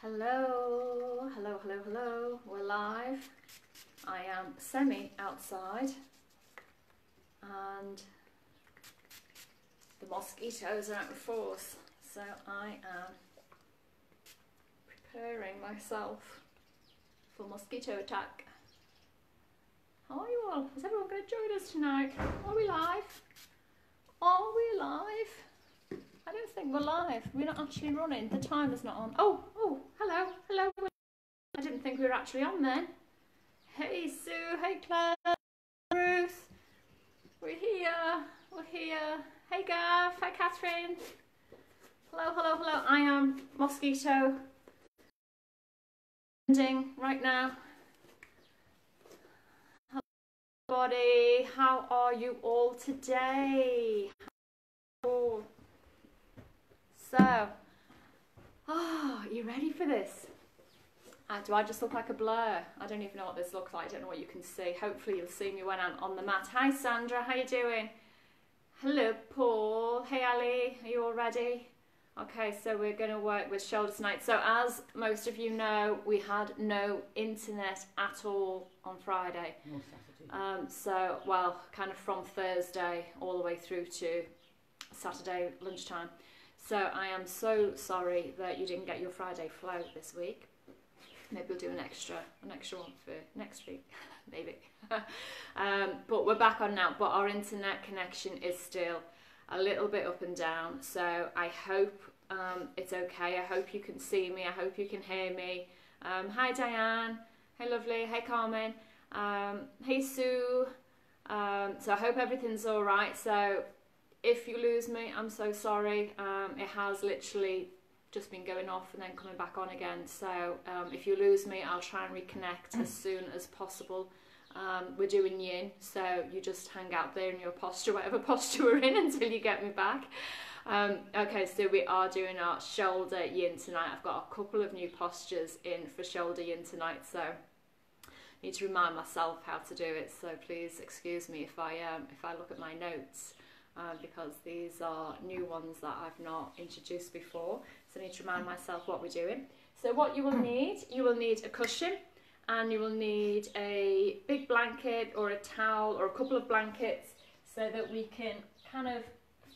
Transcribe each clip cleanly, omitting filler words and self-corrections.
Hello, hello, hello, hello. We're live. I am semi outside and the mosquitoes are out in force. So I am preparing myself for mosquito attack. How are you all? Is everyone going to join us tonight? Are we live? Are we live? I don't think we're live. We're not actually running. The timer's not on. Oh, hello, hello. I didn't think we were actually on then. Hey Sue, hey Claire, Ruth. We're here, we're here. Hey Gav, hi Catherine. Hello, hello, hello. I am mosquito ending right now. Hello everybody, how are you all today? So, are you ready for this? Do I just look like a blur? I don't even know what this looks like. I don't know what you can see. Hopefully you'll see me when I'm on the mat. Hi Sandra, how you doing? Hello Paul. Hey Ali, are you all ready? Okay, so we're going to work with shoulder tonight. So as most of you know, we had no internet at all on Friday. No Saturday. So, well, kind of from Thursday all the way through to Saturday lunchtime. So I am so sorry that you didn't get your Friday flow this week. Maybe we'll do an extra one for next week, maybe. But we're back on now. But our internet connection is still a little bit up and down. So I hope it's okay. I hope you can see me. I hope you can hear me. Hi Diane. Hey lovely. Hey Carmen. Hey Sue. So I hope everything's all right. So if you lose me, I'm so sorry. It has literally just been going off and then coming back on again. So if you lose me, I'll try and reconnect as soon as possible. We're doing yin, so you just hang out there in your posture, whatever posture we're in, until you get me back. Okay, so we are doing our shoulder yin tonight. I've got a couple of new postures in for shoulder yin tonight, so I need to remind myself how to do it. So please excuse me if I look at my notes. Because these are new ones that I've not introduced before, so I need to remind myself what we're doing. So what you will need a cushion, and you will need a big blanket or a towel or a couple of blankets, so that we can kind of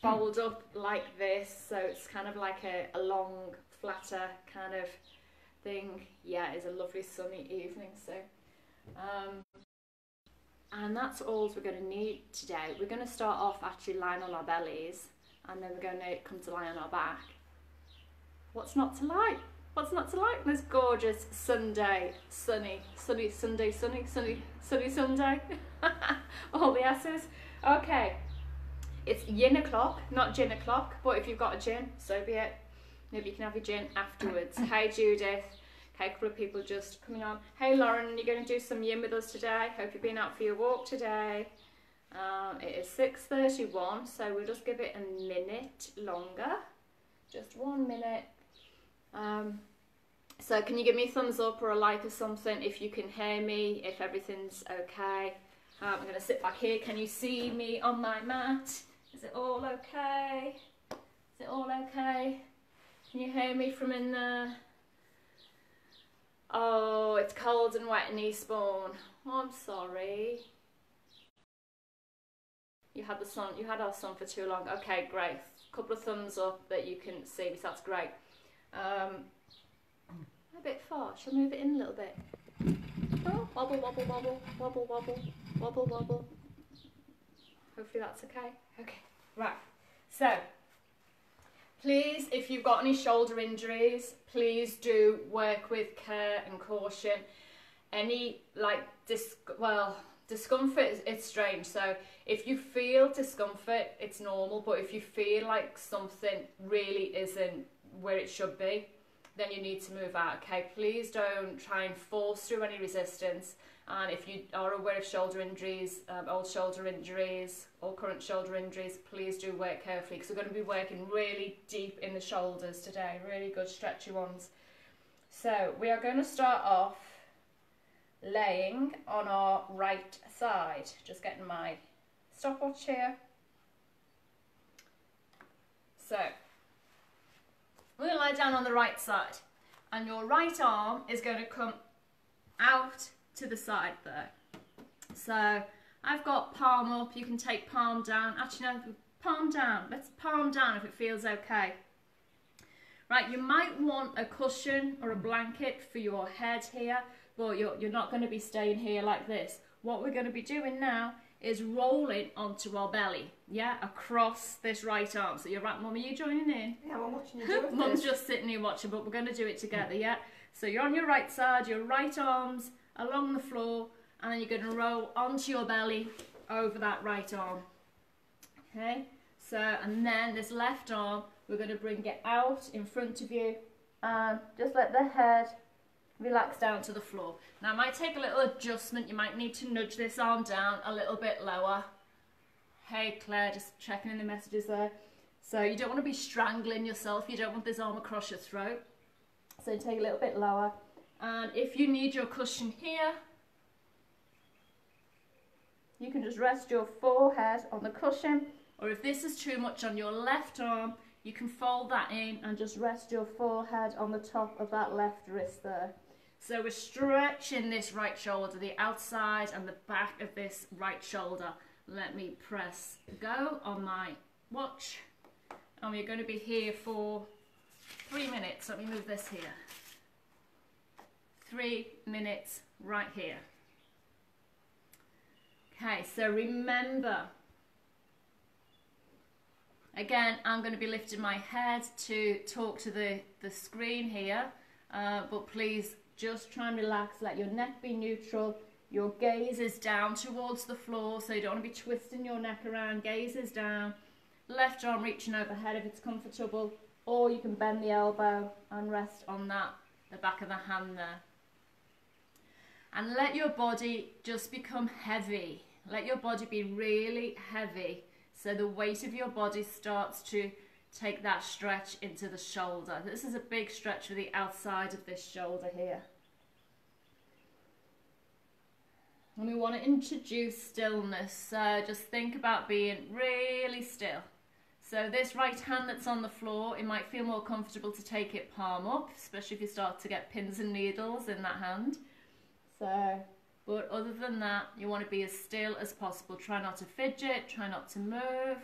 fold up like this, so it's kind of like a long, flatter kind of thing. Yeah, it's a lovely sunny evening, so and that's all we're going to need today. We're going to start off actually lying on our bellies, and then we're going to come to lie on our back. What's not to like? What's not to like this gorgeous Sunday, sunny Sunday? All the S's. Okay, it's yin o'clock, not gin o'clock, but if you've got a gin, so be it. Maybe you can have your gin afterwards. Hey Judith. Okay, a couple of people just coming on. Hey Lauren, you're going to do some yin with us today. Hope you've been out for your walk today. It is 6:31, so we'll just give it a minute longer. Just 1 minute. So can you give me a thumbs up or a like or something if you can hear me, if everything's okay. I'm going to sit back here. Can you see me on my mat? Is it all okay? Is it all okay? Can you hear me from in there? Oh, it's cold and wet in Eastbourne. Oh, I'm sorry. You had our sun for too long. Okay, great. Couple of thumbs up that you can see me, so that's great. A bit far. Shall I move it in a little bit? Oh, wobble, wobble, wobble, wobble, wobble, wobble, wobble. Hopefully that's okay. Okay, right. So, please, if you've got any shoulder injuries, please do work with care and caution. Any discomfort, it's strange. So if you feel discomfort, it's normal. But if you feel like something really isn't where it should be, then you need to move out. Okay, please don't try and force through any resistance. And if you are aware of shoulder injuries, old shoulder injuries, or current shoulder injuries, please do work carefully, because we're going to be working really deep in the shoulders today, really good stretchy ones. So we are going to start off laying on our right side. Just getting my stopwatch here. So we're going to lie down on the right side. and your right arm is going to come out to the side there. So I've got palm up, you can take palm down. Actually no, palm down. Let's palm down if it feels okay. Right, you might want a cushion or a blanket for your head here, but you're not going to be staying here like this. What we're going to be doing now is rolling onto our belly, yeah, across this right arm. So you're right, Mum, are you joining in? Yeah, I'm watching you do it. Mum's just sitting here watching, but we're going to do it together, yeah? So you're on your right side, your right arm's along the floor, and then you're going to roll onto your belly over that right arm. Okay, so, and then this left arm, we're going to bring it out in front of you, and just let the head relax down to the floor. Now it might take a little adjustment, you might need to nudge this arm down a little bit lower. Hey Claire, just checking in the messages there. So you don't want to be strangling yourself, you don't want this arm across your throat. So take a little bit lower. And if you need your cushion here, you can just rest your forehead on the cushion, or if this is too much on your left arm, you can fold that in and just rest your forehead on the top of that left wrist there. So we're stretching this right shoulder, the outside and the back of this right shoulder. Let me press go on my watch. And we're going to be here for 3 minutes. Let me move this here. 3 minutes right here. Okay, so remember, again, I'm going to be lifting my head to talk to the screen here, but please just try and relax, let your neck be neutral, your gaze is down towards the floor, so you don't want to be twisting your neck around, gaze is down, left arm reaching overhead if it's comfortable, or you can bend the elbow and rest on that, the back of the hand there. And let your body just become heavy, let your body be really heavy, so the weight of your body starts to take that stretch into the shoulder. This is a big stretch for the outside of this shoulder here. And we want to introduce stillness, so just think about being really still. So this right hand that's on the floor, it might feel more comfortable to take it palm up, especially if you start to get pins and needles in that hand. So, but other than that, you want to be as still as possible. Try not to fidget, try not to move.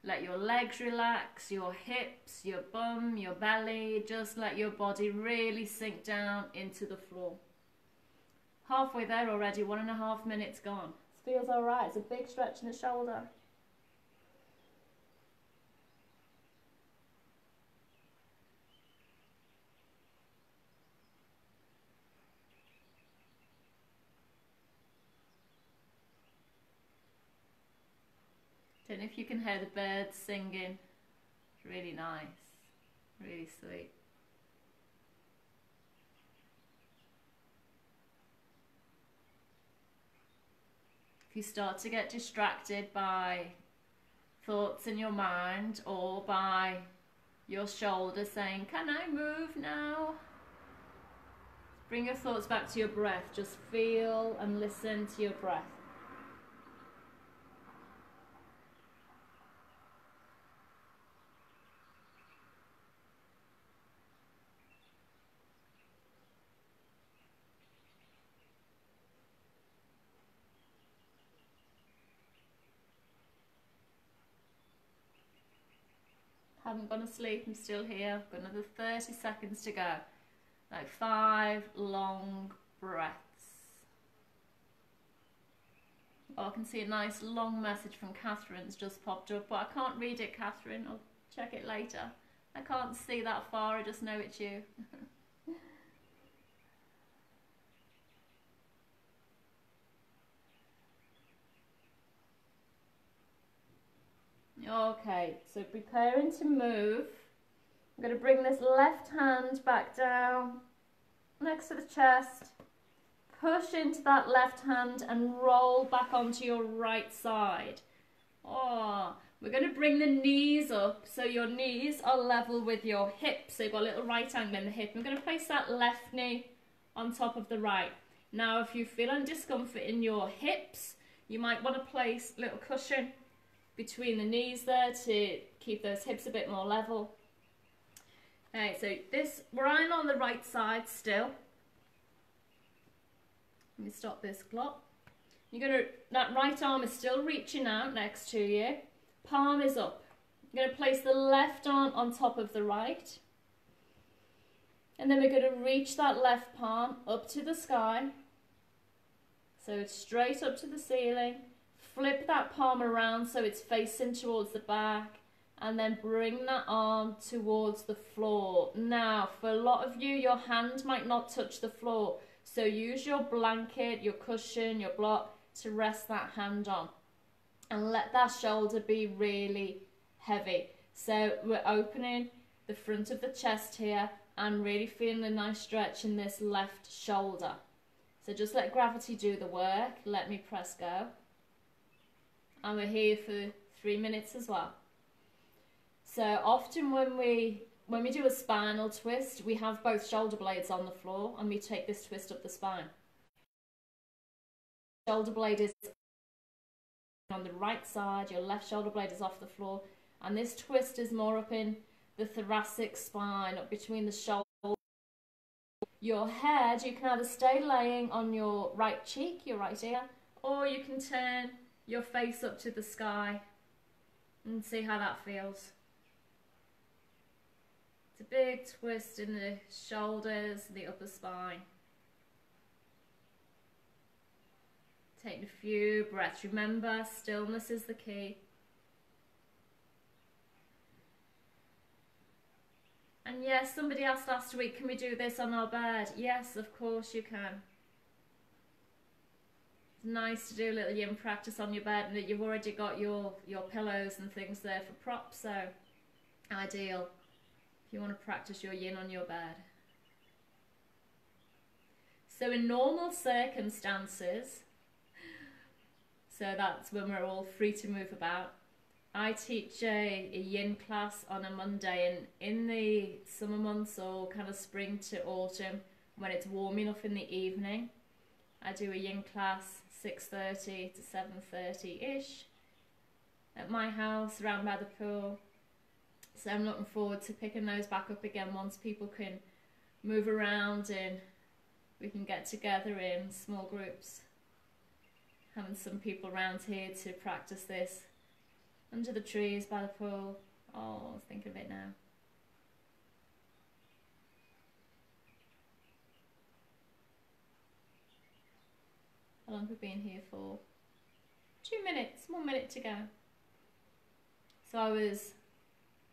Let your legs relax, your hips, your bum, your belly. Just let your body really sink down into the floor. Halfway there already, 1.5 minutes gone. This feels all right. It's a big stretch in the shoulder. Don't know if you can hear the birds singing. It's really nice, really sweet. If you start to get distracted by thoughts in your mind or by your shoulder saying, "Can I move now?" Bring your thoughts back to your breath. Just feel and listen to your breath. Haven't gone to sleep, I'm still here. I've got another 30 seconds to go. Like 5 long breaths. Oh, I can see a nice long message from Catherine's just popped up, but I can't read it, Catherine. I'll check it later. I can't see that far, I just know it's you. Okay, so preparing to move. I'm going to bring this left hand back down next to the chest. Push into that left hand and roll back onto your right side. Oh, we're going to bring the knees up so your knees are level with your hips. So you've got a little right angle in the hip. I'm going to place that left knee on top of the right. Now, if you feel any discomfort in your hips, you might want to place a little cushion between the knees there to keep those hips a bit more level. Okay, so this, we're on the right side still. Let me stop this clock. You're gonna, that right arm is still reaching out next to you. Palm is up. You're gonna place the left arm on top of the right. And then we're gonna reach that left palm up to the sky. So it's straight up to the ceiling. Flip that palm around so it's facing towards the back. And then bring that arm towards the floor. Now, for a lot of you, your hand might not touch the floor. So use your blanket, your cushion, your block to rest that hand on. And let that shoulder be really heavy. So we're opening the front of the chest here and really feeling a nice stretch in this left shoulder. So just let gravity do the work. Let me press go. And we're here for 3 minutes as well. So often when we do a spinal twist, we have both shoulder blades on the floor and we take this twist up the spine. Shoulder blade is on the right side, your left shoulder blade is off the floor, and this twist is more up in the thoracic spine, up between the shoulder. Your head, you can either stay laying on your right cheek, your right ear, or you can turn your face up to the sky and see how that feels. It's a big twist in the shoulders, the upper spine. Take a few breaths. Remember, stillness is the key. And yes, somebody asked last week, can we do this on our bed? Yes, of course you can. It's nice to do a little yin practice on your bed and that you've already got your pillows and things there for props, so ideal. If you want to practice your yin on your bed. So in normal circumstances, so that's when we're all free to move about, I teach a yin class on a Monday, and in the summer months or kind of spring to autumn, when it's warm enough in the evening, I do a yin class 6:30 to 7:30-ish at my house around by the pool. So I'm looking forward to picking those back up again once people can move around and we can get together in small groups. Having some people around here to practice this under the trees by the pool. Oh, think of it now. How long have we been here for? 2 minutes, 1 minute to go. So I was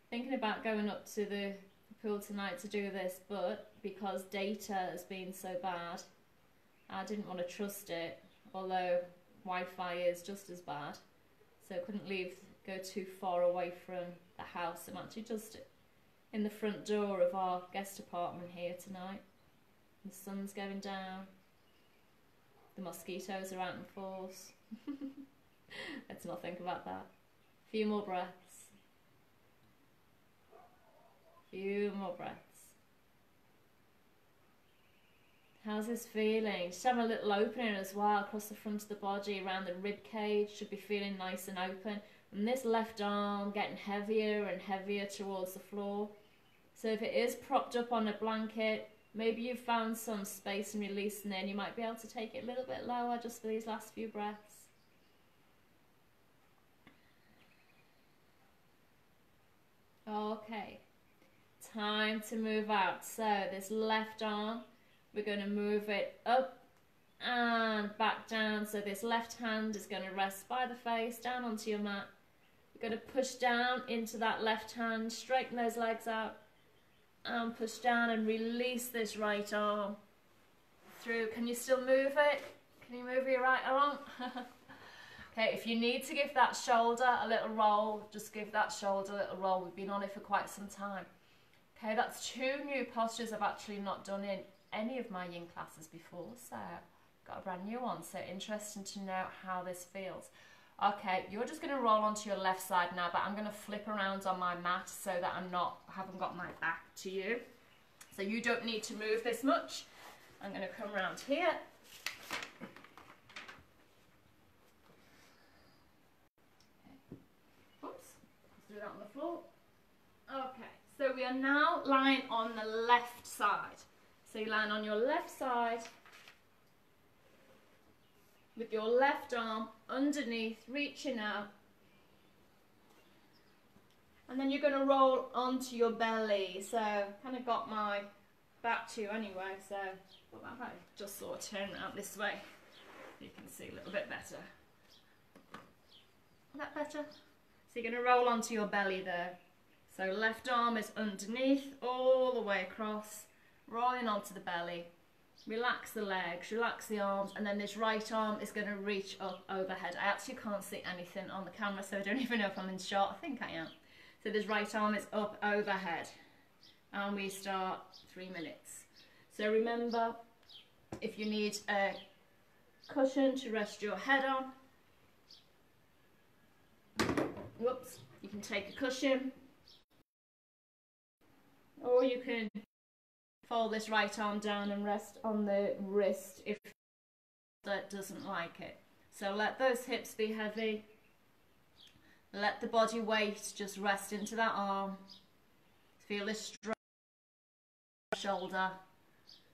thinking about going up to the pool tonight to do this, but because data has been so bad, I didn't want to trust it, although Wi-Fi is just as bad. So I couldn't go too far away from the house. I'm actually just in the front door of our guest apartment here tonight. The sun's going down. The mosquitoes are out in force. Let's not think about that. A few more breaths. Few more breaths. How's this feeling? Just have a little opening as well across the front of the body, around the rib cage. Should be feeling nice and open. And this left arm getting heavier and heavier towards the floor. So if it is propped up on a blanket, maybe you've found some space and release in there, and you might be able to take it a little bit lower just for these last few breaths. Okay, time to move out. So this left arm, we're going to move it up and back down. So this left hand is going to rest by the face, down onto your mat. We're going to push down into that left hand, straighten those legs out, and push down and release this right arm through. Can you still move it? Can you move your right arm? Okay, if you need to give that shoulder a little roll, just give that shoulder a little roll. We've been on it for quite some time. Okay, that's 2 new postures I've actually not done in any of my yin classes before, so got a brand new one. So interesting to know how this feels. Okay, you're just going to roll onto your left side now, but I'm going to flip around on my mat so that I haven't got my back to you. So you don't need to move this much. I'm going to come around here. Oops, let's do that on the floor. Okay, So we are now lying on the left side. So you're lying on your left side with your left arm underneath, reaching out. And then you're going to roll onto your belly. So kind of got my back to you anyway. So what about if I just sort of turn out this way? You can see a little bit better. Is that better? So you're going to roll onto your belly there. So left arm is underneath, all the way across, rolling onto the belly. Relax the legs, relax the arms, and then this right arm is going to reach up overhead. I actually can't see anything on the camera, so I don't even know if I'm in shot. I think I am. So this right arm is up overhead. And we start 3 minutes. So remember, if you need a cushion to rest your head on, whoops, you can take a cushion, or you can fold this right arm down and rest on the wrist if that doesn't like it. So let those hips be heavy, let the body weight just rest into that arm, feel this strong shoulder.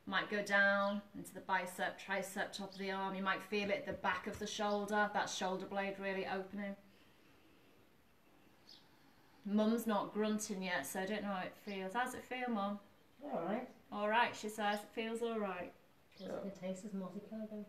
Might go down into the bicep, tricep, top of the arm. You might feel it at the back of the shoulder, that shoulder blade really opening. Mum's not grunting yet, so I don't know how it feels. How's it feel, Mum? Alright. Alright, she says. It feels alright. It tastes as mossy cargo.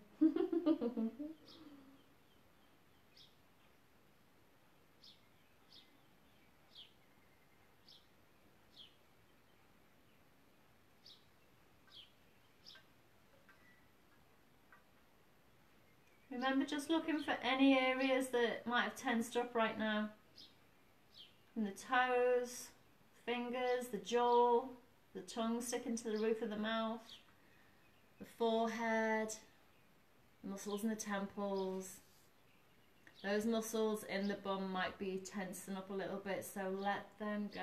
Remember, just looking for any areas that might have tensed up right now. From the toes, fingers, the jaw, the tongue sticking to the roof of the mouth, the forehead, muscles in the temples. Those muscles in the bum might be tensing up a little bit, so let them go.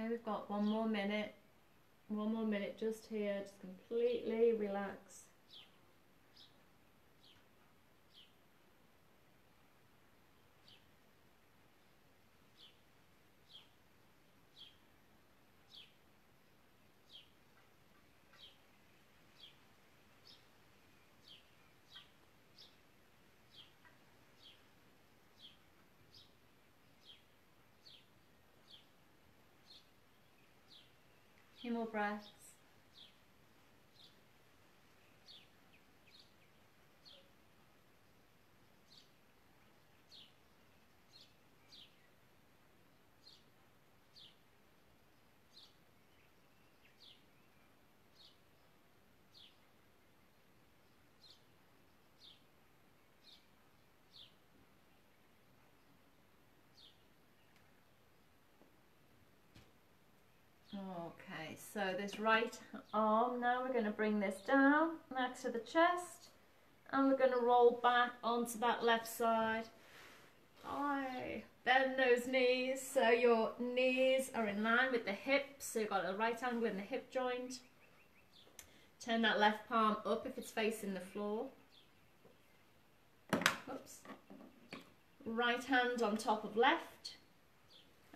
Okay, we've got one more minute just here, just completely relax. A few more breaths. Okay, so this right arm, now we're going to bring this down next to the chest and we're going to roll back onto that left side. Aye. Bend those knees so your knees are in line with the hips, so you've got a right angle in the hip joint. Turn that left palm up if it's facing the floor. Oops. Right hand on top of left.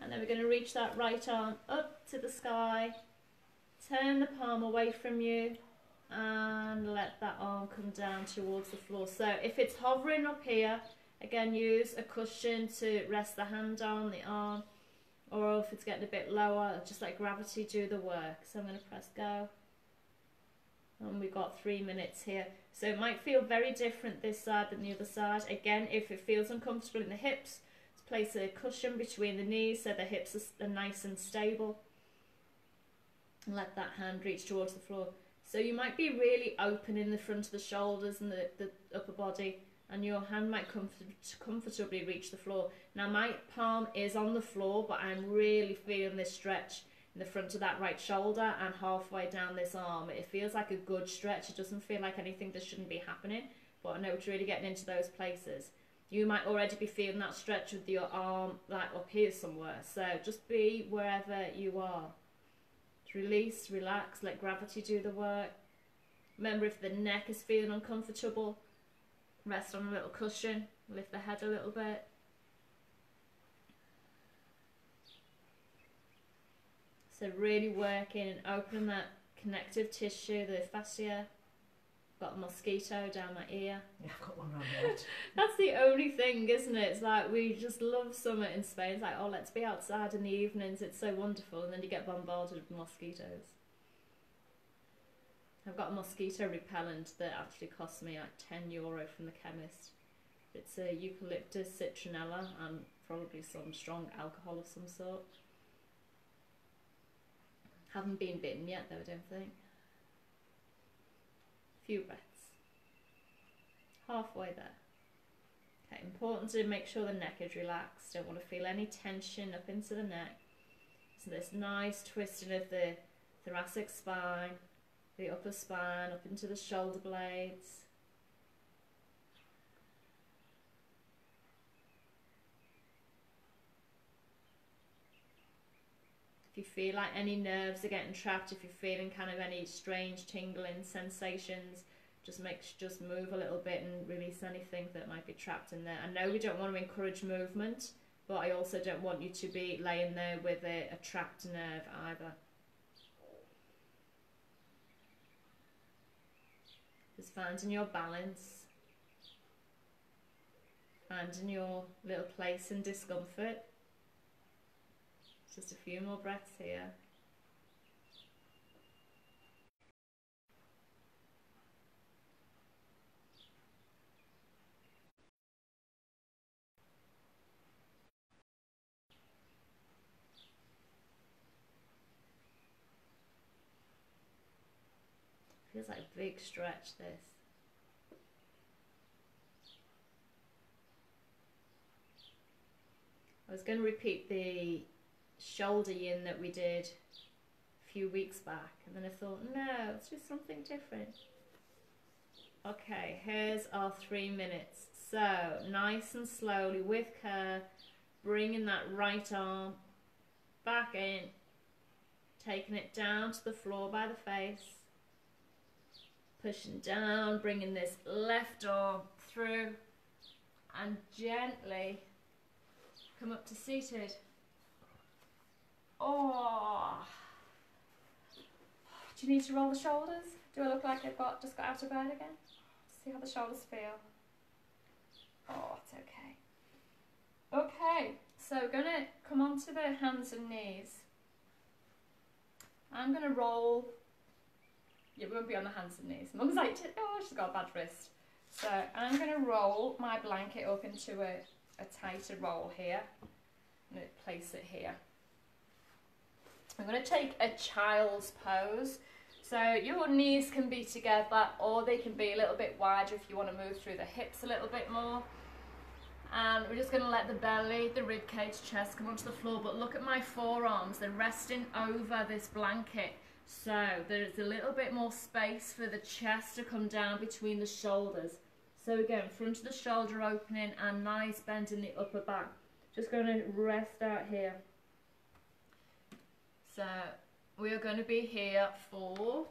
And then we're going to reach that right arm up to the sky, turn the palm away from you and let that arm come down towards the floor. So if it's hovering up here, again use a cushion to rest the hand on, the arm, or if it's getting a bit lower, just let gravity do the work. So I'm going to press go. And we've got 3 minutes here. So it might feel very different this side than the other side. Again, if it feels uncomfortable in the hips, place a cushion between the knees so the hips are nice and stable. And let that hand reach towards the floor. So you might be really open in the front of the shoulders and the upper body, and your hand might comfortably reach the floor. Now my palm is on the floor, but I'm really feeling this stretch in the front of that right shoulder and halfway down this arm. It feels like a good stretch. It doesn't feel like anything that shouldn't be happening, but I know it's really getting into those places. You might already be feeling that stretch with your arm like up here somewhere. So just be wherever you are. Release, relax, let gravity do the work. Remember, if the neck is feeling uncomfortable, rest on a little cushion, lift the head a little bit. So really working and opening that connective tissue, the fascia. Got a mosquito down my ear. Yeah, I've got one around my head. That's the only thing, isn't it? It's like we just love summer in Spain. It's like, oh, let's be outside in the evenings. It's so wonderful. And then you get bombarded with mosquitoes. I've got a mosquito repellent that actually cost me like €10 from the chemist. It's a eucalyptus citronella and probably some strong alcohol of some sort. Haven't been bitten yet though, I don't think. Few breaths. Halfway there. Okay, important to make sure the neck is relaxed. Don't want to feel any tension up into the neck. So this nice twisting of the thoracic spine, the upper spine, up into the shoulder blades. If you feel like any nerves are getting trapped, if you're feeling kind of any strange tingling sensations, just move a little bit and release anything that might be trapped in there. I know we don't want to encourage movement, but I also don't want you to be laying there with a trapped nerve either. Just finding your balance, finding your little place in discomfort. Just a few more breaths here. Feels like a big stretch, this. I was going to repeat the shoulder yin that we did a few weeks back, and then I thought, no, let's do something different. Okay, here's our 3 minutes. So nice and slowly with care, bringing that right arm back in, taking it down to the floor by the face, pushing down, bringing this left arm through, and gently come up to seated. Oh, do you need to roll the shoulders? Do I look like I've just got out of bed again? See how the shoulders feel. Oh, it's okay. Okay, so we're going to come onto the hands and knees. I'm going to roll. Yeah, we won't be on the hands and knees. Mum's like, oh, she's got a bad wrist. So I'm going to roll my blanket up into a tighter roll here. I'm going to place it here. I'm going to take a child's pose. So your knees can be together or they can be a little bit wider if you want to move through the hips a little bit more. And we're just going to let the belly, the rib cage, chest come onto the floor. But look at my forearms, they're resting over this blanket. So there's a little bit more space for the chest to come down between the shoulders. So again, front of the shoulder opening and nice bend in the upper back. Just going to rest out here. So we are going to be here for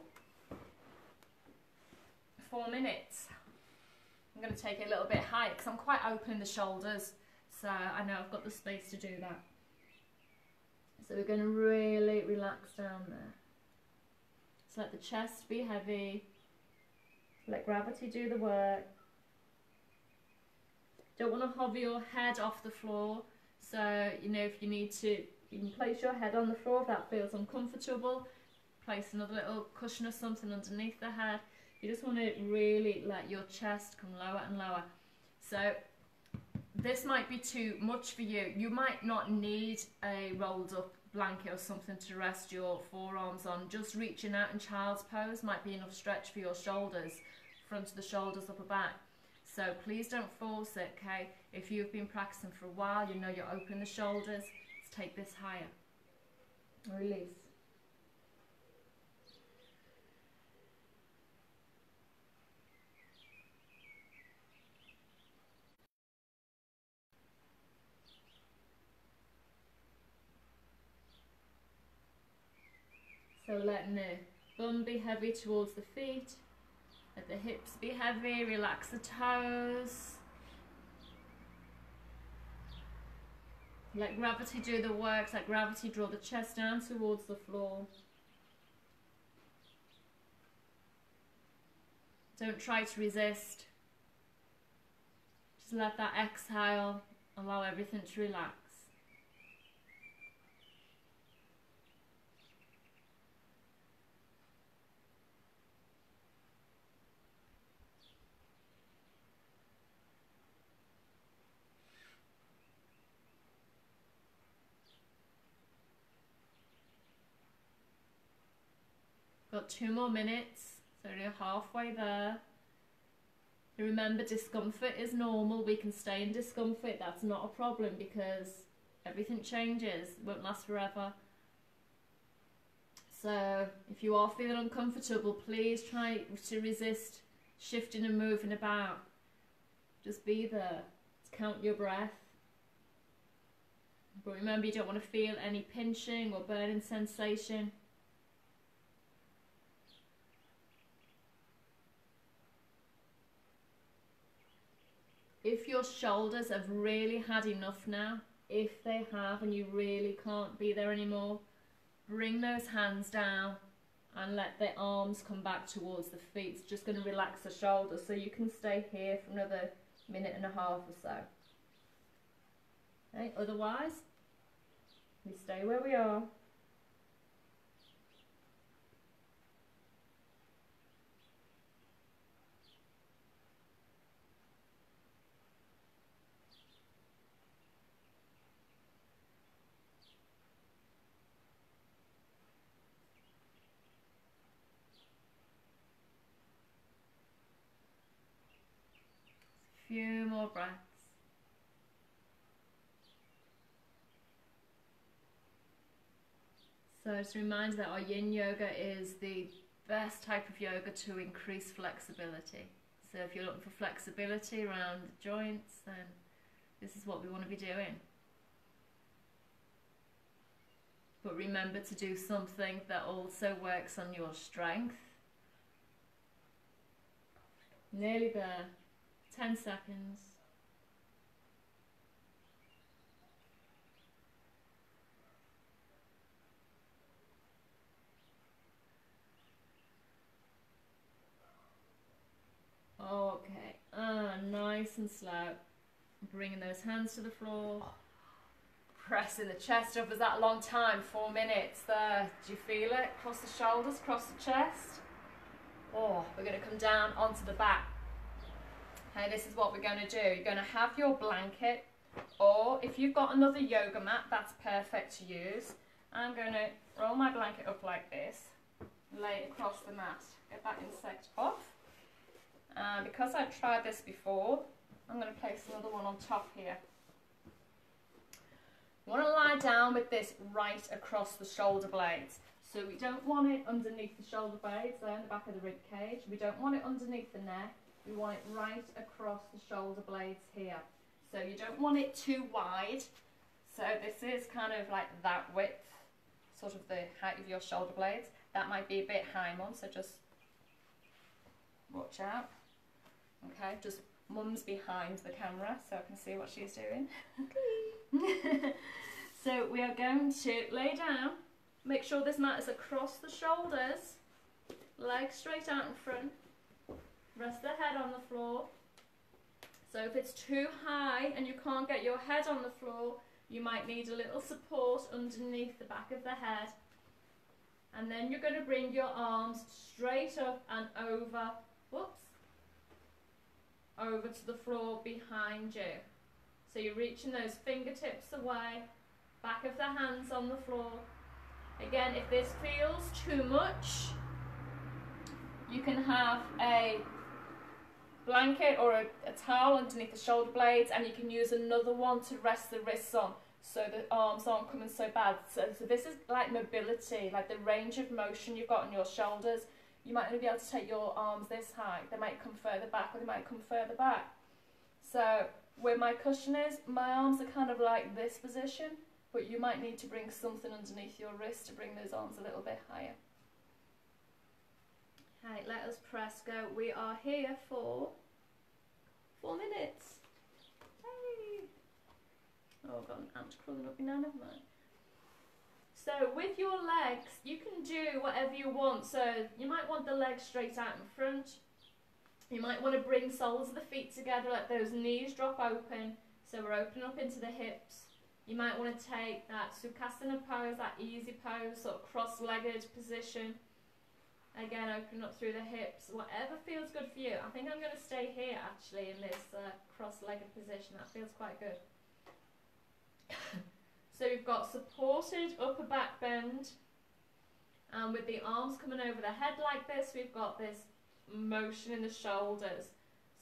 4 minutes. I'm going to take it a little bit higher because I'm quite open in the shoulders. So I know I've got the space to do that. So we're going to really relax down there. So let the chest be heavy. Let gravity do the work. Don't want to hover your head off the floor. So, you know, if you need to, you can place your head on the floor if that feels uncomfortable. Place another little cushion or something underneath the head. You just want to really let your chest come lower and lower. So this might be too much for you. You might not need a rolled up blanket or something to rest your forearms on. Just reaching out in child's pose might be enough stretch for your shoulders, front of the shoulders, upper back. So please don't force it, okay? If you've been practicing for a while, you know you're open the shoulders. Let's take this higher. Release. So letting the bum be heavy towards the feet, let the hips be heavy, relax the toes. Let gravity do the work, let gravity draw the chest down towards the floor. Don't try to resist. Just let that exhale allow everything to relax. Got 2 more minutes, so you're halfway there. Remember, discomfort is normal. We can stay in discomfort. That's not a problem because everything changes. It won't last forever. So if you are feeling uncomfortable, please try to resist shifting and moving about. Just be there. Count your breath. But remember, you don't want to feel any pinching or burning sensation. If your shoulders have really had enough now, if they have and you really can't be there anymore, bring those hands down and let the arms come back towards the feet. It's just going to relax the shoulders, so you can stay here for another 1.5 minutes or so. Okay, otherwise, we stay where we are. Few more breaths. So just a reminder that our yin yoga is the best type of yoga to increase flexibility. So if you're looking for flexibility around the joints, then this is what we want to be doing. But remember to do something that also works on your strength. Nearly there. 10 seconds. Okay, nice and slow. Bringing those hands to the floor. Pressing the chest up. Is that a long time? 4 minutes there. Do you feel it? Across the shoulders, across the chest. Oh, we're going to come down onto the back. Okay, this is what we're going to do. You're going to have your blanket, or if you've got another yoga mat, that's perfect to use. I'm going to roll my blanket up like this, lay it across the mat, get that insect off. Because I've tried this before, I'm going to place another one on top here. You want to lie down with this right across the shoulder blades. So we don't want it underneath the shoulder blades, there in the back of the rib cage. We don't want it underneath the neck. We want it right across the shoulder blades here. So you don't want it too wide. So this is kind of like that width, sort of the height of your shoulder blades. That might be a bit high, Mum, so just watch out. Okay, just Mum's behind the camera so I can see what she's doing. So we are going to lay down. Make sure this mat is across the shoulders, legs straight out in front. Rest the head on the floor. So if it's too high and you can't get your head on the floor, you might need a little support underneath the back of the head. And then you're going to bring your arms straight up and over, over to the floor behind you. So you're reaching those fingertips away, back of the hands on the floor. Again, if this feels too much, you can have a blanket or a towel underneath the shoulder blades, and you can use another one to rest the wrists on so the arms aren't coming so bad. So this is like mobility, like the range of motion you've got on your shoulders. You might only be able to take your arms this high. They might come further back or they might come further back. So where my cushion is, my arms are kind of like this position, but you might need to bring something underneath your wrist to bring those arms a little bit higher. Okay, let us press go. We are here for 4 minutes. Hey! Oh, I've got an ant crawling up me now, never mind. So with your legs, you can do whatever you want. So you might want the legs straight out in front. You might want to bring soles of the feet together, let those knees drop open. So we're opening up into the hips. You might want to take that Sukhasana pose, that easy pose, sort of cross-legged position. Again, opening up through the hips, whatever feels good for you. I think I'm going to stay here actually in this cross-legged position. That feels quite good. So we've got supported upper back bend, and with the arms coming over the head like this, we've got this motion in the shoulders.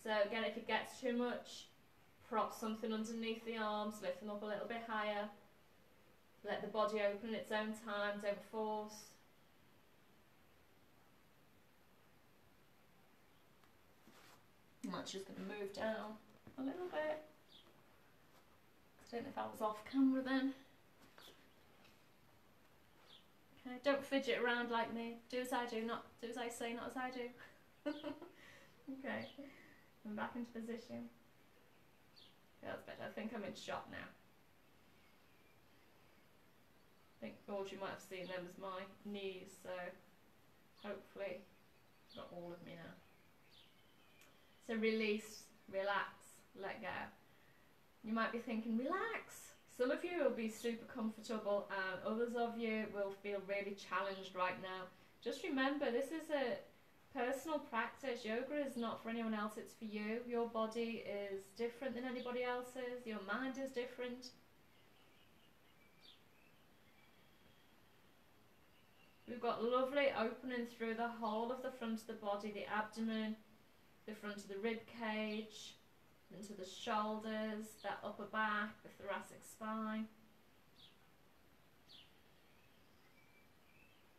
So again, if it gets too much, prop something underneath the arms, lift them up a little bit higher. Let the body open in its own time, don't force. I'm just going to move down a little bit. I don't know if I was off camera then. Okay, don't fidget around like me. Do as I do, not do as I say, not as I do. Okay, I'm back into position. That's better. I think I'm in shot now. I think all you might have seen them as my knees, so hopefully got all of me now. So release, relax, let go. You might be thinking, relax. Some of you will be super comfortable and others of you will feel really challenged right now. Just remember, this is a personal practice. Yoga is not for anyone else, it's for you. Your body is different than anybody else's. Your mind is different. We've got lovely opening through the whole of the front of the body, the abdomen, the front of the rib cage, into the shoulders, that upper back, the thoracic spine.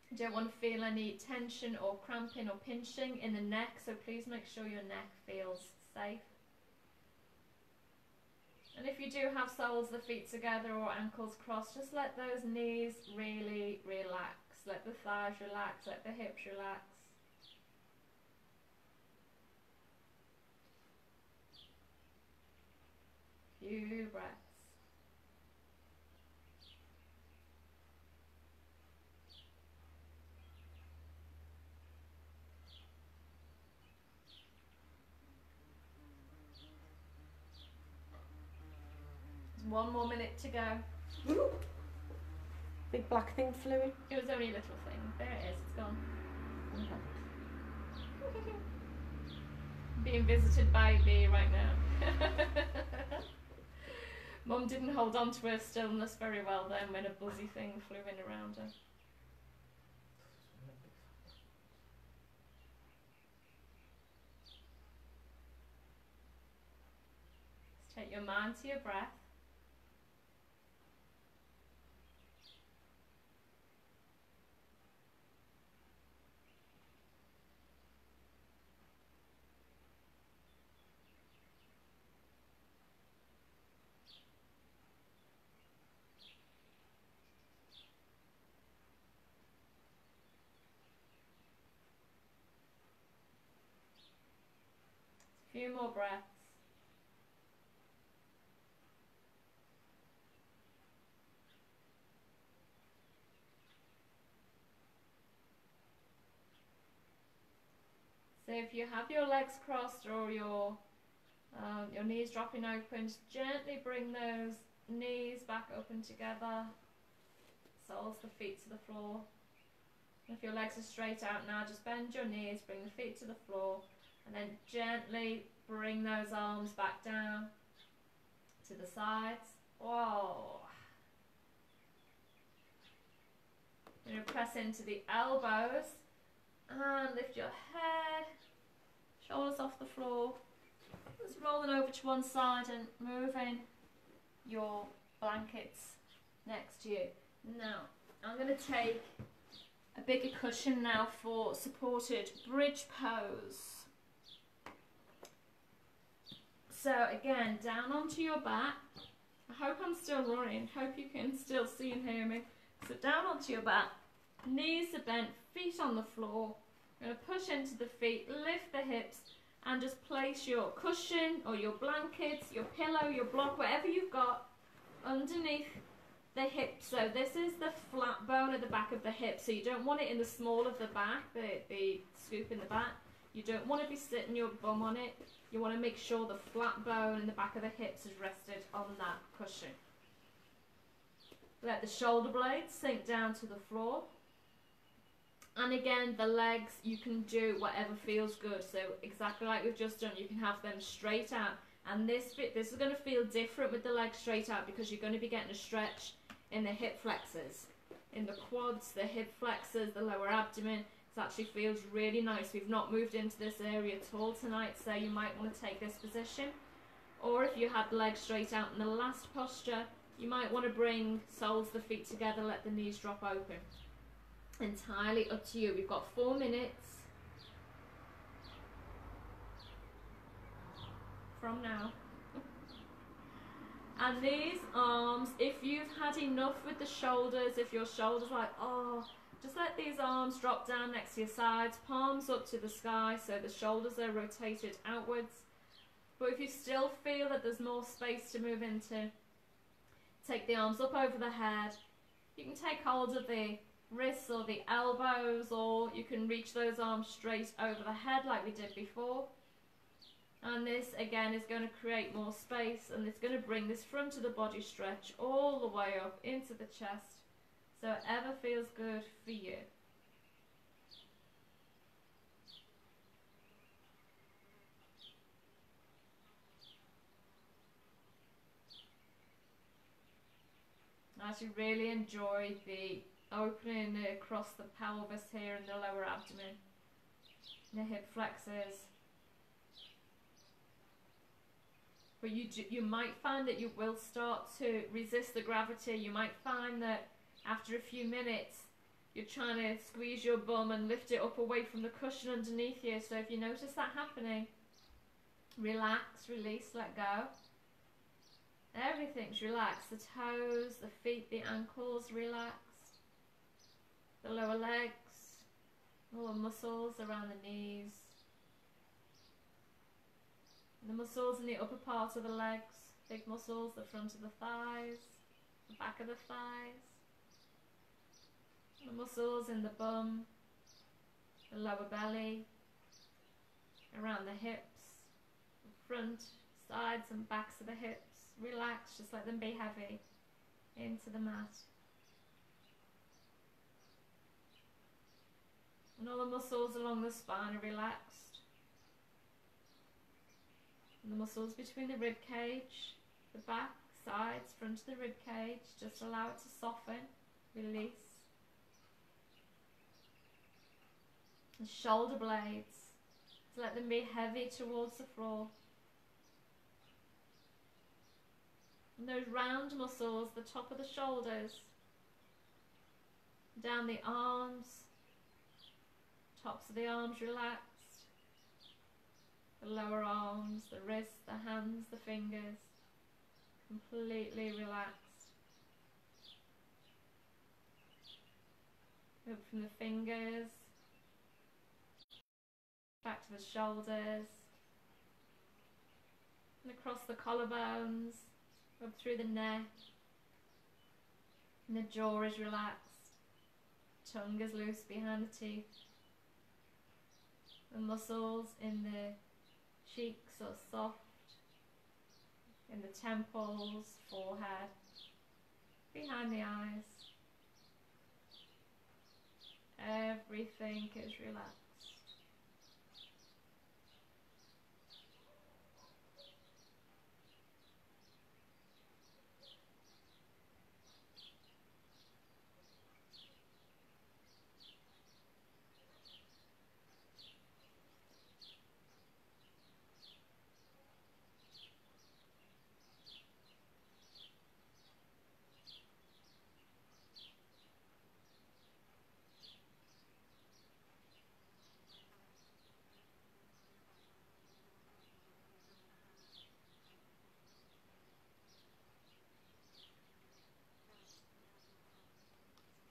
You don't want to feel any tension or cramping or pinching in the neck, so please make sure your neck feels safe. And if you do have soles of the feet together or ankles crossed, just let those knees really relax. Let the thighs relax, let the hips relax. Few breaths. There's 1 more minute to go. Big black thing flew in. It was only a little thing. There it is, it's gone. Being visited by a bee right now. Mum didn't hold on to her stillness very well then when a buzzy thing flew in around her. Just take your mind to your breath. A few more breaths. So if you have your legs crossed or your knees dropping open, just gently bring those knees back open together. Soles the feet to the floor. If your legs are straight out now, just bend your knees, bring the feet to the floor, and then gently bring those arms back down to the sides. Whoa. You're going to press into the elbows and lift your head, shoulders off the floor. Just rolling over to one side and moving your blankets next to you. Now, I'm going to take a bigger cushion now for supported bridge pose. So again, down onto your back. I hope I'm still running. Hope you can still see and hear me. So down onto your back, knees are bent, feet on the floor. You're going to push into the feet, lift the hips, and just place your cushion or your blankets, your pillow, your block, whatever you've got underneath the hip. So this is the flat bone at the back of the hip. So you don't want it in the small of the back, the scoop in the back. You don't want to be sitting your bum on it. You want to make sure the flat bone in the back of the hips is rested on that cushion. Let the shoulder blades sink down to the floor. And again, the legs, you can do whatever feels good. So exactly like we've just done, you can have them straight out. And this is going to feel different with the legs straight out because you're going to be getting a stretch in the hip flexors, in the quads, the hip flexors, the lower abdomen. It actually feels really nice. We've not moved into this area at all tonight, so you might want to take this position. Or if you had the legs straight out in the last posture, you might want to bring soles of the feet together, let the knees drop open. Entirely up to you. We've got 4 minutes from now. And these arms, if you've had enough with the shoulders, if your shoulders like, oh, just let these arms drop down next to your sides, palms up to the sky so the shoulders are rotated outwards. But if you still feel that there's more space to move into, take the arms up over the head. You can take hold of the wrists or the elbows, or you can reach those arms straight over the head like we did before. And this again is going to create more space, and it's going to bring this front of the body stretch all the way up into the chest, so it ever feels good for you. As you really enjoy the opening across the pelvis here and the lower abdomen, the hip flexors. But you might find that you will start to resist the gravity. You might find that after a few minutes you're trying to squeeze your bum and lift it up away from the cushion underneath you. So if you notice that happening, relax, release, let go. Everything's relaxed. The toes, the feet, the ankles relaxed. The lower legs, all the muscles around the knees. The muscles in the upper part of the legs, big muscles, the front of the thighs, the back of the thighs. The muscles in the bum, the lower belly, around the hips, the front, sides and backs of the hips. Relax, just let them be heavy into the mat. And all the muscles along the spine are relaxed. And the muscles between the rib cage, the back, sides, front of the rib cage, just allow it to soften, release. And shoulder blades, just let them be heavy towards the floor. And those round muscles, the top of the shoulders, down the arms, tops of the arms relaxed, the lower arms, the wrists, the hands, the fingers, completely relaxed. Up from the fingers, back to the shoulders, and across the collarbones, up through the neck, and the jaw is relaxed, tongue is loose behind the teeth. The muscles in the cheeks are soft, in the temples, forehead, behind the eyes. Everything is relaxed.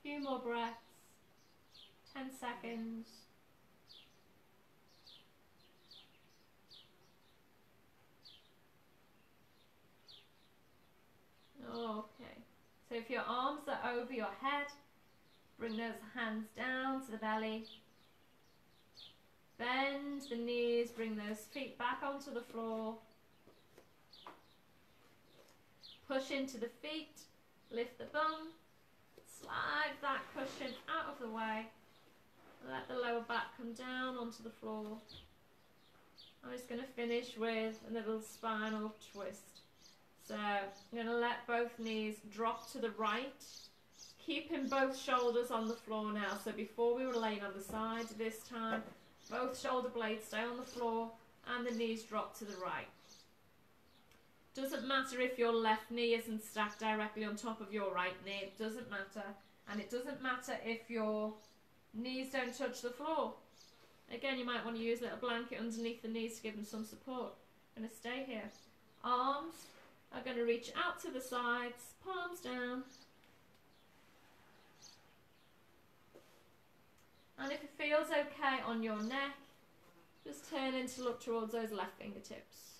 Few more breaths, 10 seconds. So if your arms are over your head, bring those hands down to the belly. Bend the knees, bring those feet back onto the floor. Push into the feet, lift the bum, slide that cushion out of the way. Let the lower back come down onto the floor. I'm just going to finish with a little spinal twist. So I'm going to let both knees drop to the right, keeping both shoulders on the floor now. So before we were laying on the side this time, both shoulder blades stay on the floor and the knees drop to the right. Doesn't matter if your left knee isn't stacked directly on top of your right knee, it doesn't matter. And it doesn't matter if your knees don't touch the floor. Again, you might want to use a little blanket underneath the knees to give them some support. I'm going to stay here. Arms are going to reach out to the sides, palms down. And if it feels okay on your neck, just turn in to look towards those left fingertips.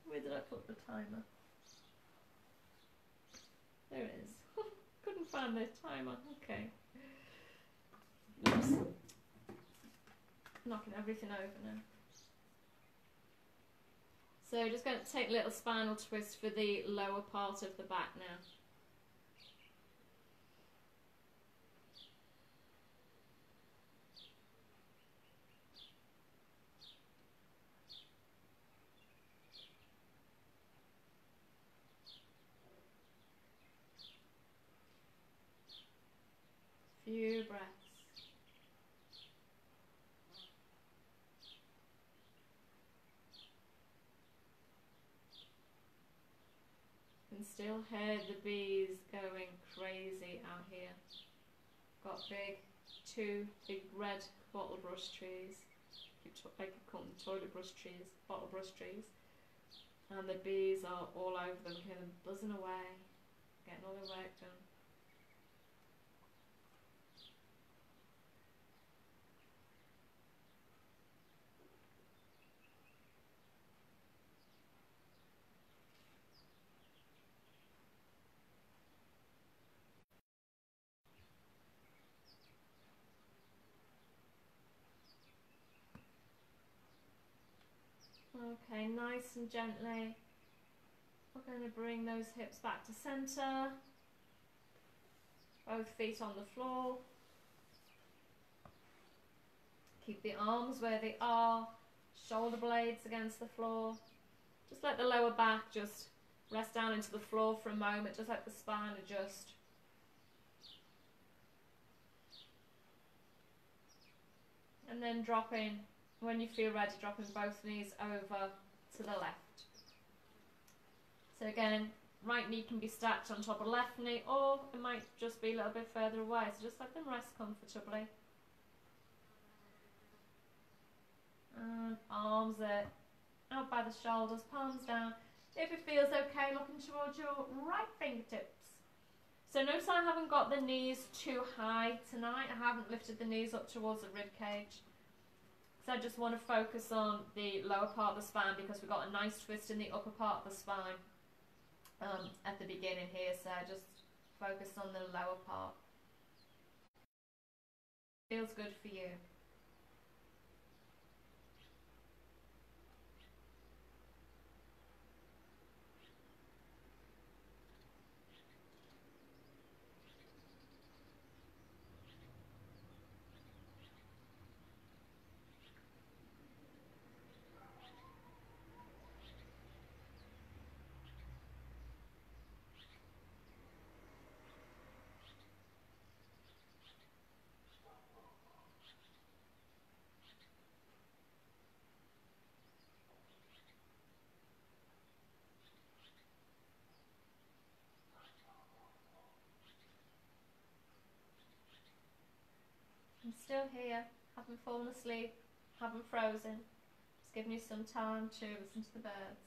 Where did I put the timer? There it is. Couldn't find the timer. Okay. Oops. Knocking everything over now. So just going to take a little spinal twist for the lower part of the back now. Few breaths. You can still hear the bees going crazy out here. Got two big red bottle brush trees. I keep calling them toilet brush trees, bottle brush trees. And the bees are all over them, hear them buzzing away, getting all their work done. Okay, nice and gently, we're going to bring those hips back to center, both feet on the floor. Keep the arms where they are, shoulder blades against the floor. Just let the lower back just rest down into the floor for a moment, just let the spine adjust. And then drop in, when you feel ready, dropping both knees over to the left. So again, right knee can be stacked on top of left knee, or it might just be a little bit further away, so just let them rest comfortably. And arms are out by the shoulders, palms down. If it feels okay, looking towards your right fingertips. So notice I haven't got the knees too high tonight. I haven't lifted the knees up towards the rib cage. So I just want to focus on the lower part of the spine because we've got a nice twist in the upper part of the spine at the beginning here. So just focus on the lower part. Feels good for you. I'm still here, haven't fallen asleep, haven't frozen. Just giving you some time to listen to the birds.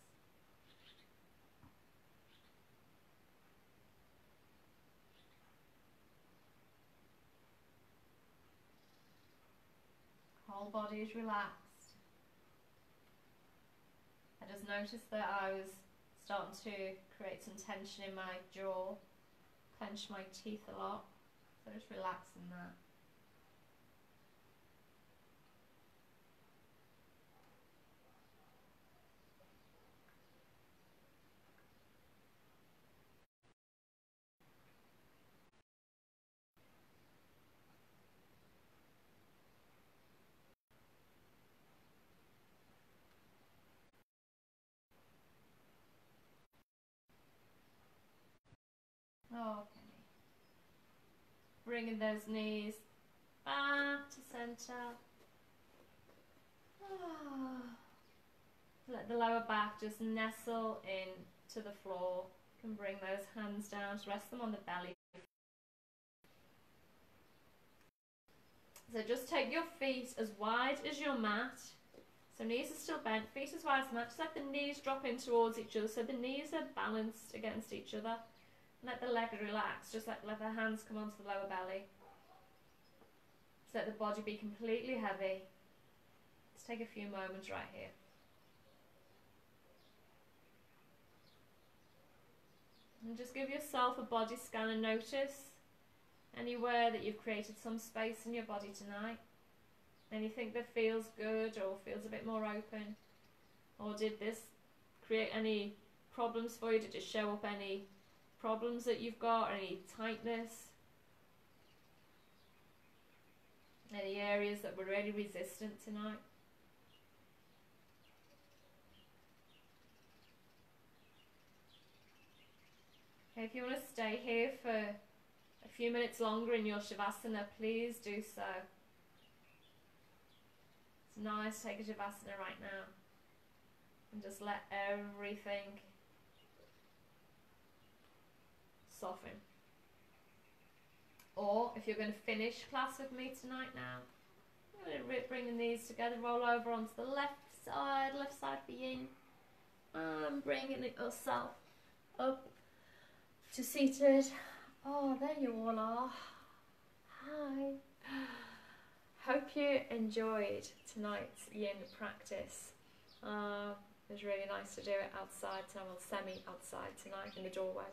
Whole body is relaxed. I just noticed that I was starting to create some tension in my jaw, clench my teeth a lot, so just relaxing that. Okay. Bringing those knees back to center. Let the lower back just nestle in to the floor. You can bring those hands down, just rest them on the belly. So just take your feet as wide as your mat. So knees are still bent, feet as wide as the mat. Just let the knees drop in towards each other so the knees are balanced against each other. Let the leg relax, just let the hands come onto the lower belly. Just let the body be completely heavy. Let's take a few moments right here. And just give yourself a body scan and notice anywhere that you've created some space in your body tonight. Anything that feels good or feels a bit more open. Or did this create any problems for you? Did it show up any problems that you've got, any tightness, any areas that were really resistant tonight? Okay, if you want to stay here for a few minutes longer in your Shavasana, please do so. It's nice to take a Shavasana right now and just let everything soften. Or if you're going to finish class with me tonight now, I'm going to bring the knees together, roll over onto the left side for yin, and bringing it yourself up to seated. Oh, there you all are. Hi. Hope you enjoyed tonight's yin practice. It was really nice to do it outside, so we'll semi-outside tonight in the doorway.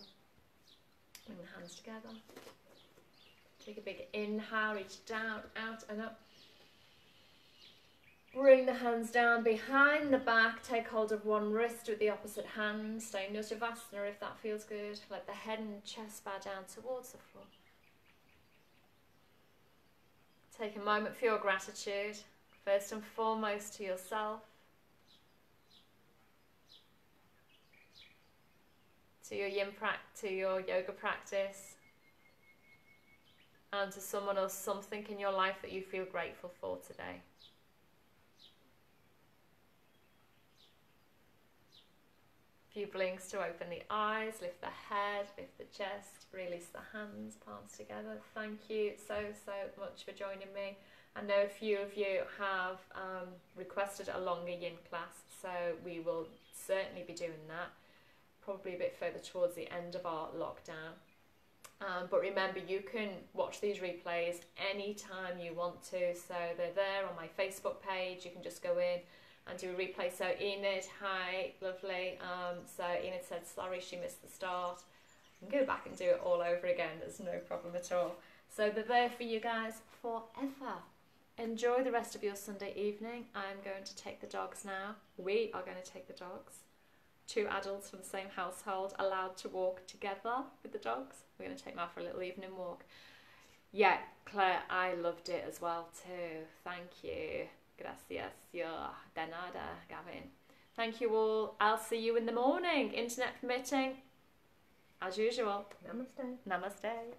Bring the hands together. Take a big inhale, reach down, out and up. Bring the hands down behind the back. Take hold of one wrist with the opposite hand. Stay in your Shavasana if that feels good. Let the head and chest bow down towards the floor. Take a moment for your gratitude. First and foremost to yourself. To your to your yoga practice. And to someone or something in your life that you feel grateful for today. Few blinks to open the eyes, lift the head, lift the chest, release the hands, palms together. Thank you so much for joining me. I know a few of you have requested a longer yin class, so we will certainly be doing that, probably a bit further towards the end of our lockdown. But remember, you can watch these replays anytime you want to, so they're there on my Facebook page. You can just go in and do a replay. So Enid, hi, lovely. So Enid said sorry she missed the start. You can go back and do it all over again, there's no problem at all. So they're there for you guys forever. Enjoy the rest of your Sunday evening. I'm going to take the dogs now. We are going to take the dogs. 2 adults from the same household allowed to walk together with the dogs. We're going to take them out for a little evening walk. Yeah, Claire, I loved it as well too. Thank you. Gracias. De nada, Gavin. Thank you all. I'll see you in the morning, internet permitting. As usual. Namaste. Namaste.